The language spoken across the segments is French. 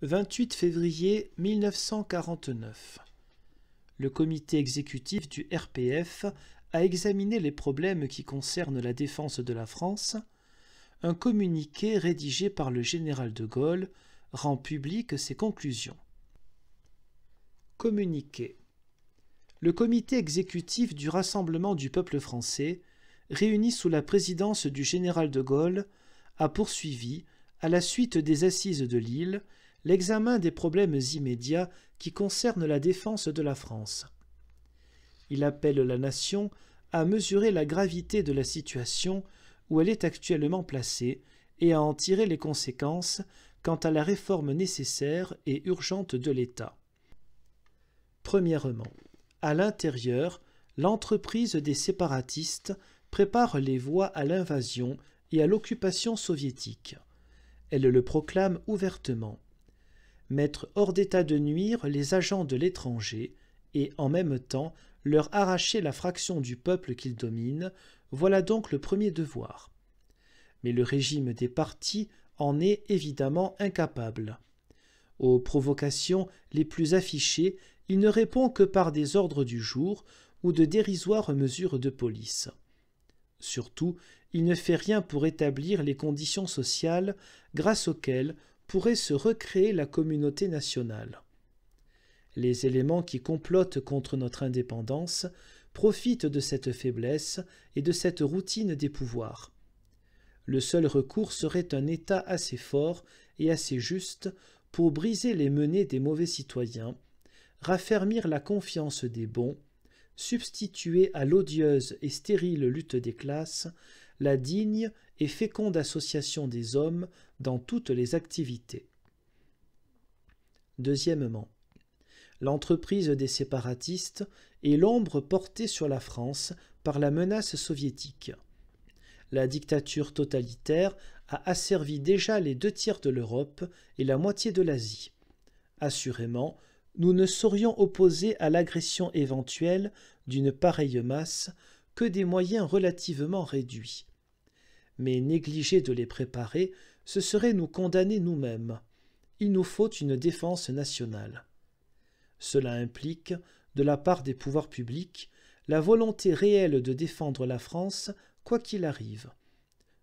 28 février 1949. Le comité exécutif du RPF a examiné les problèmes qui concernent la défense de la France. Un communiqué rédigé par le général de Gaulle rend public ses conclusions. Communiqué. Le comité exécutif du Rassemblement du peuple français, réuni sous la présidence du général de Gaulle, a poursuivi, à la suite des assises de Lille, l'examen des problèmes immédiats qui concernent la défense de la France. Il appelle la nation à mesurer la gravité de la situation où elle est actuellement placée et à en tirer les conséquences quant à la réforme nécessaire et urgente de l'État. Premièrement, à l'intérieur, l'entreprise des séparatistes prépare les voies à l'invasion et à l'occupation soviétique. Elle le proclame ouvertement. Mettre hors d'état de nuire les agents de l'étranger et, en même temps, leur arracher la fraction du peuple qu'ils dominent, voilà donc le premier devoir. Mais le régime des partis en est évidemment incapable. Aux provocations les plus affichées, il ne répond que par des ordres du jour ou de dérisoires mesures de police. Surtout, il ne fait rien pour établir les conditions sociales grâce auxquelles pourrait se recréer la communauté nationale. Les éléments qui complotent contre notre indépendance profitent de cette faiblesse et de cette routine des pouvoirs. Le seul recours serait un État assez fort et assez juste pour briser les menées des mauvais citoyens, raffermir la confiance des bons, substituer à l'odieuse et stérile lutte des classes la digne et féconde association des hommes dans toutes les activités. Deuxièmement, l'entreprise des séparatistes est l'ombre portée sur la France par la menace soviétique. La dictature totalitaire a asservi déjà les 2/3 de l'Europe et la moitié de l'Asie. Assurément, nous ne saurions opposer à l'agression éventuelle d'une pareille masse que des moyens relativement réduits. Mais négliger de les préparer, ce serait nous condamner nous-mêmes. Il nous faut une défense nationale. Cela implique, de la part des pouvoirs publics, la volonté réelle de défendre la France, quoi qu'il arrive.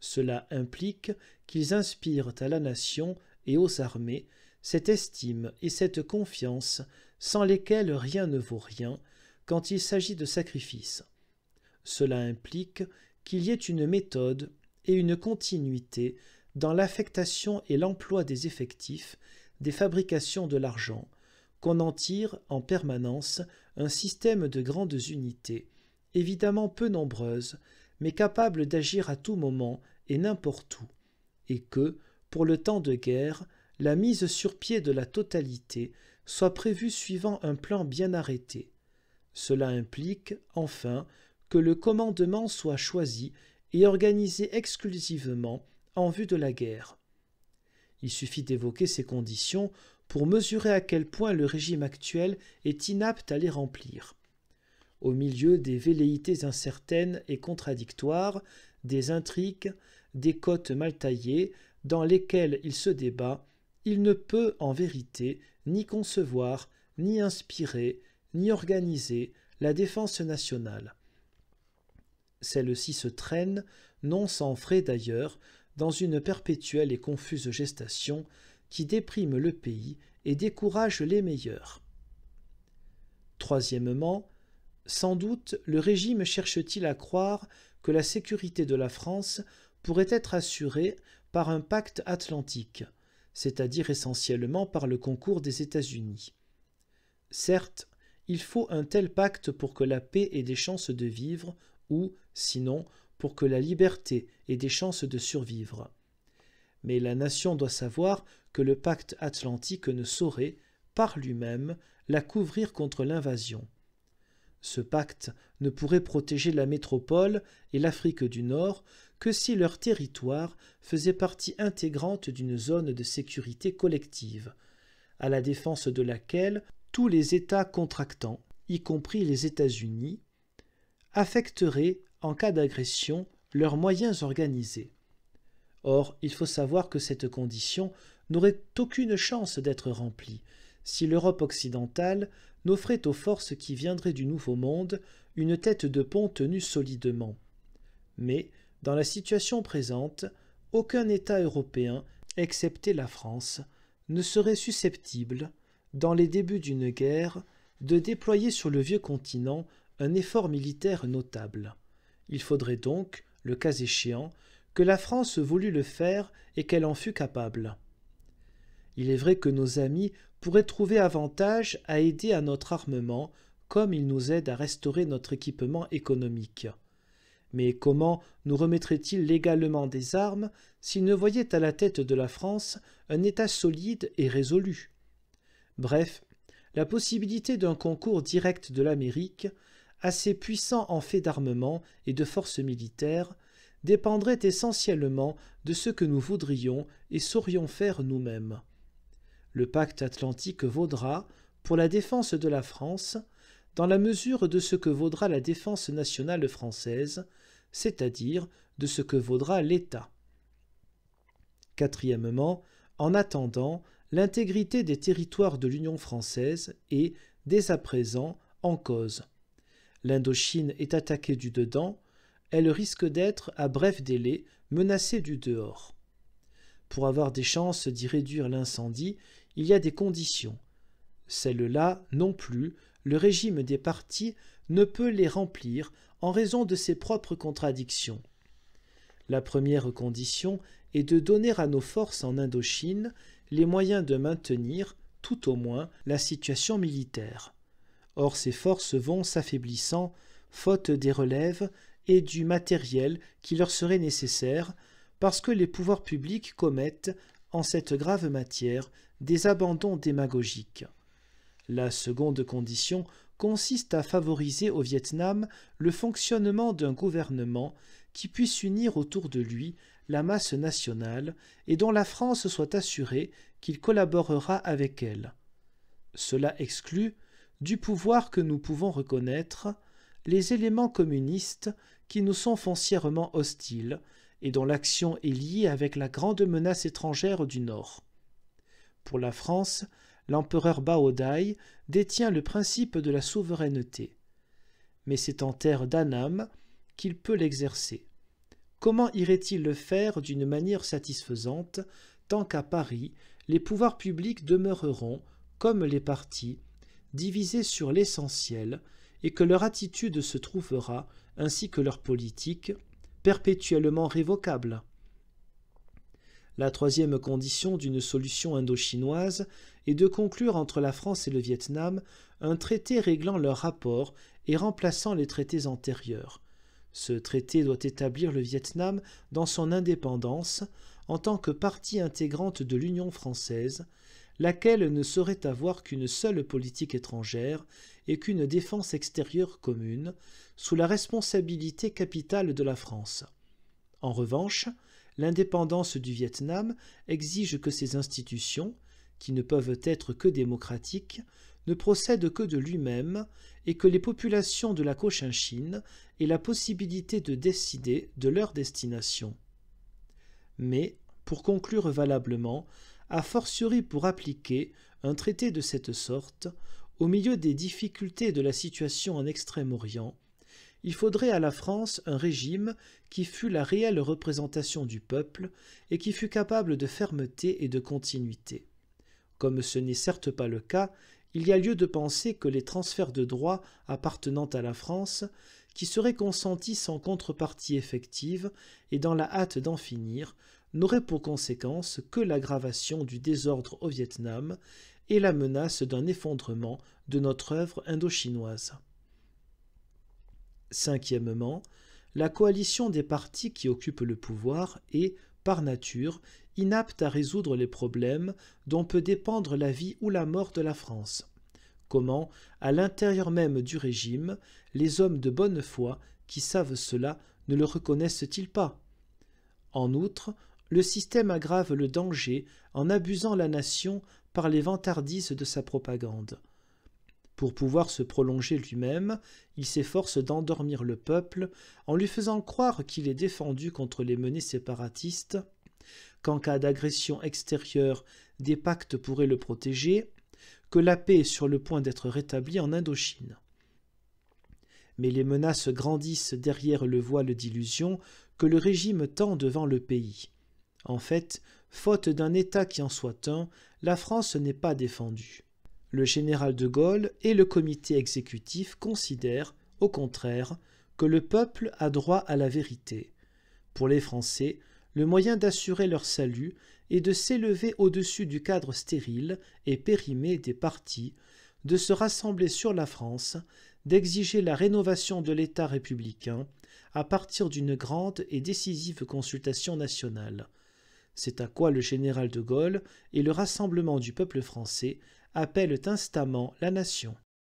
Cela implique qu'ils inspirent à la nation et aux armées cette estime et cette confiance sans lesquelles rien ne vaut rien quand il s'agit de sacrifices. Cela implique qu'il y ait une méthode et une continuité dans l'affectation et l'emploi des effectifs, des fabrications de l'argent, qu'on en tire en permanence un système de grandes unités, évidemment peu nombreuses, mais capables d'agir à tout moment et n'importe où, et que, pour le temps de guerre, la mise sur pied de la totalité soit prévue suivant un plan bien arrêté. Cela implique, enfin, que le commandement soit choisi et organisé exclusivement en vue de la guerre. Il suffit d'évoquer ces conditions pour mesurer à quel point le régime actuel est inapte à les remplir. Au milieu des velléités incertaines et contradictoires, des intrigues, des côtes mal taillées, dans lesquelles il se débat, il ne peut, en vérité, ni concevoir, ni inspirer, ni organiser la défense nationale. Celle-ci se traîne, non sans frais d'ailleurs, dans une perpétuelle et confuse gestation qui déprime le pays et décourage les meilleurs. Troisièmement, sans doute le régime cherche-t-il à croire que la sécurité de la France pourrait être assurée par un pacte atlantique, c'est-à-dire essentiellement par le concours des États-Unis. Certes, il faut un tel pacte pour que la paix ait des chances de vivre, ou, sinon, pour que la liberté ait des chances de survivre. Mais la nation doit savoir que le pacte atlantique ne saurait, par lui-même, la couvrir contre l'invasion. Ce pacte ne pourrait protéger la métropole et l'Afrique du Nord que si leur territoire faisait partie intégrante d'une zone de sécurité collective, à la défense de laquelle tous les États contractants, y compris les États-Unis, affecteraient, en cas d'agression, leurs moyens organisés. Or, il faut savoir que cette condition n'aurait aucune chance d'être remplie si l'Europe occidentale n'offrait aux forces qui viendraient du Nouveau Monde une tête de pont tenue solidement. Mais, dans la situation présente, aucun État européen, excepté la France, ne serait susceptible, dans les débuts d'une guerre, de déployer sur le vieux continent un effort militaire notable. Il faudrait donc, le cas échéant, que la France voulût le faire et qu'elle en fût capable. Il est vrai que nos amis pourraient trouver avantage à aider à notre armement comme ils nous aident à restaurer notre équipement économique. Mais comment nous remettraient-ils légalement des armes s'ils ne voyaient à la tête de la France un État solide et résolu? Bref, la possibilité d'un concours direct de l'Amérique, assez puissant en fait d'armement et de forces militaires, dépendrait essentiellement de ce que nous voudrions et saurions faire nous-mêmes. Le pacte atlantique vaudra, pour la défense de la France, dans la mesure de ce que vaudra la défense nationale française, c'est-à-dire de ce que vaudra l'État. Quatrièmement, en attendant, l'intégrité des territoires de l'Union française est, dès à présent, en cause. L'Indochine est attaquée du dedans, elle risque d'être, à bref délai, menacée du dehors. Pour avoir des chances d'y réduire l'incendie, il y a des conditions. Celles-là, non plus, le régime des partis ne peut les remplir en raison de ses propres contradictions. La première condition est de donner à nos forces en Indochine les moyens de maintenir, tout au moins, la situation militaire. Or ces forces vont s'affaiblissant, faute des relèves et du matériel qui leur serait nécessaire, parce que les pouvoirs publics commettent, en cette grave matière, des abandons démagogiques. La seconde condition consiste à favoriser au Vietnam le fonctionnement d'un gouvernement qui puisse unir autour de lui la masse nationale et dont la France soit assurée qu'il collaborera avec elle. Cela exclut, du pouvoir que nous pouvons reconnaître, les éléments communistes qui nous sont foncièrement hostiles et dont l'action est liée avec la grande menace étrangère du Nord. Pour la France, l'empereur Bao Dai détient le principe de la souveraineté. Mais c'est en terre d'Annam qu'il peut l'exercer. Comment irait-il le faire d'une manière satisfaisante tant qu'à Paris, les pouvoirs publics demeureront, comme les partis, divisés sur l'essentiel et que leur attitude se trouvera, ainsi que leur politique, perpétuellement révocable? La troisième condition d'une solution indo-chinoise est de conclure entre la France et le Vietnam un traité réglant leurs rapports et remplaçant les traités antérieurs. Ce traité doit établir le Vietnam dans son indépendance en tant que partie intégrante de l'Union française, laquelle ne saurait avoir qu'une seule politique étrangère et qu'une défense extérieure commune, sous la responsabilité capitale de la France. En revanche, l'indépendance du Vietnam exige que ses institutions, qui ne peuvent être que démocratiques, ne procèdent que de lui-même et que les populations de la Cochinchine aient la possibilité de décider de leur destination. Mais, pour conclure valablement, a fortiori pour appliquer un traité de cette sorte, au milieu des difficultés de la situation en Extrême-Orient, il faudrait à la France un régime qui fût la réelle représentation du peuple et qui fût capable de fermeté et de continuité. Comme ce n'est certes pas le cas, il y a lieu de penser que les transferts de droits appartenant à la France, qui seraient consentis sans contrepartie effective et dans la hâte d'en finir, n'auraient pour conséquence que l'aggravation du désordre au Vietnam et la menace d'un effondrement de notre œuvre indo-chinoise. Cinquièmement, la coalition des partis qui occupent le pouvoir est, par nature, inapte à résoudre les problèmes dont peut dépendre la vie ou la mort de la France. Comment, à l'intérieur même du régime, les hommes de bonne foi qui savent cela ne le reconnaissent-ils pas? En outre, le système aggrave le danger en abusant la nation par les vantardises de sa propagande. Pour pouvoir se prolonger lui-même, il s'efforce d'endormir le peuple en lui faisant croire qu'il est défendu contre les menées séparatistes, qu'en cas d'agression extérieure, des pactes pourraient le protéger, que la paix est sur le point d'être rétablie en Indochine. Mais les menaces grandissent derrière le voile d'illusion que le régime tend devant le pays. En fait, faute d'un État qui en soit un, la France n'est pas défendue. Le général de Gaulle et le comité exécutif considèrent, au contraire, que le peuple a droit à la vérité. Pour les Français, le moyen d'assurer leur salut est de s'élever au-dessus du cadre stérile et périmé des partis, de se rassembler sur la France, d'exiger la rénovation de l'État républicain à partir d'une grande et décisive consultation nationale. C'est à quoi le général de Gaulle et le rassemblement du peuple français appellent instamment la nation.